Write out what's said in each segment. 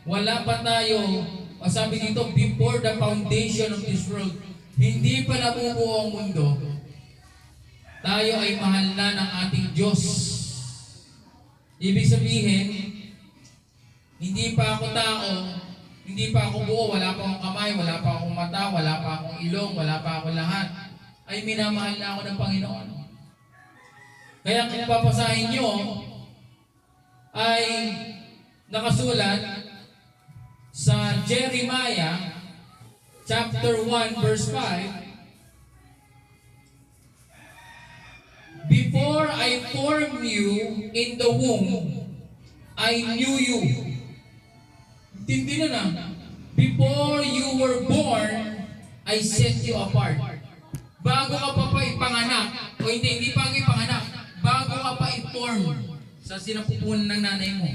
Wala pa tayo, sabi dito, before the foundation of this world, hindi pa nabubuo ang mundo, tayo ay mahal na ng ating Diyos. Ibig sabihin, hindi pa ako tao, hindi pa ako buo, wala pa akong kamay, wala pa akong mata, wala pa akong ilong, wala pa akong lahat, ay minamahal na ako ng Panginoon. Kaya kung papasahin nyo, ay nakasulat sa Jeremiah chapter 1 verse 5, before I formed you in the womb, I knew you. Tindi na. Before you were born, I set you apart. Bago ka pa ipanganak, o hindi pa ipanganak, bago ka pa i-form sa sinapupunan ng nanay mo.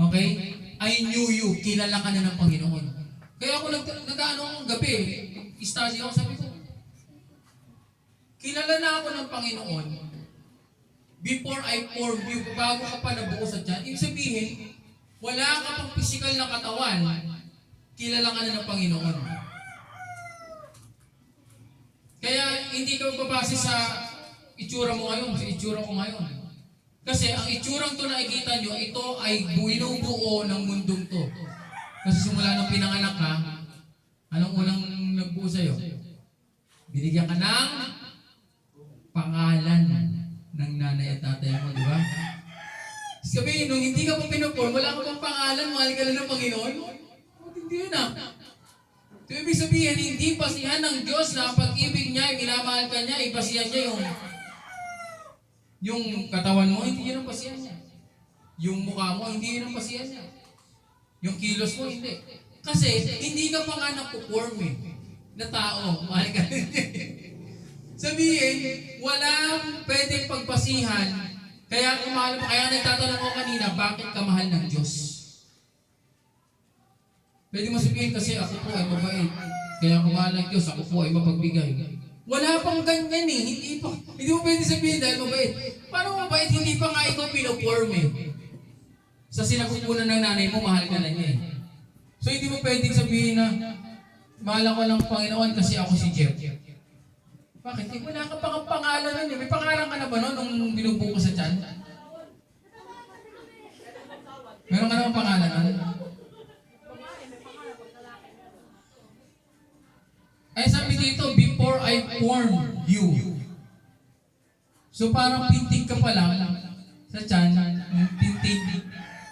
Okay? I knew you. Kilala ka na ng Panginoon. Kaya ako nag-ano akong gabi, study ako, sabi ko, kilala na ako ng Panginoon before I formed you, bago ka pa nabuo sa tiyan. Ibig sabihin, wala ka pang physical na katawan, kilala ka na ng Panginoon. Kaya hindi ka babase sa itsura mo ngayon, sa itsura ko ngayon. Kasi ang itsurang to nakikita nyo, ito ay binubuo ng mundong to. Kasi simula nung pinanganak ka, anong unang nagbuo sa'yo? Binigyan ka ng pangalan ng nanay at tatay mo, di ba? Sabihin, nung hindi ka pa pinuporm, wala ka pang pangalan, mahal ka lang ng Panginoon. Hindi yun ah. So, ibig sabihin, hindi pasihan ng Diyos na pag-ibig niya, minamahal ka niya, ipasihan niya yung katawan mo, hindi yun ang pasihan niya. Yung mukha mo, hindi yun ang pasihan niya. Yung kilos mo, hindi. Kasi, hindi ka pa nga napuporm na tao, mahal ka. Sabihin, walang pwedeng pagpasihan. Kaya nagtatanong ko kanina, bakit ka mahal ng Diyos? Pwede mo sabihin kasi ako po ay mabait. Kaya ako mahal ng Diyos, ako po ay mapagbigay. Wala pang ganyan eh. Hindi mo pwede sabihin dahil mabait. Paano mabait? Hindi pa nga ikaw pinoform Sa sinapupunan ng nanay mo, mahal ka na niya So hindi mo pwedeng sabihin na mahal ako ng Panginoon kasi ako si Jeff. Bakit? Wala ka pang pangalan nun. May pangalan ka na ba nun nung binubuo ko sa tiyan? Meron ka naman pangalan nun? Ay sabi dito, before I formed you. So parang pintig ka pa lang sa tiyan,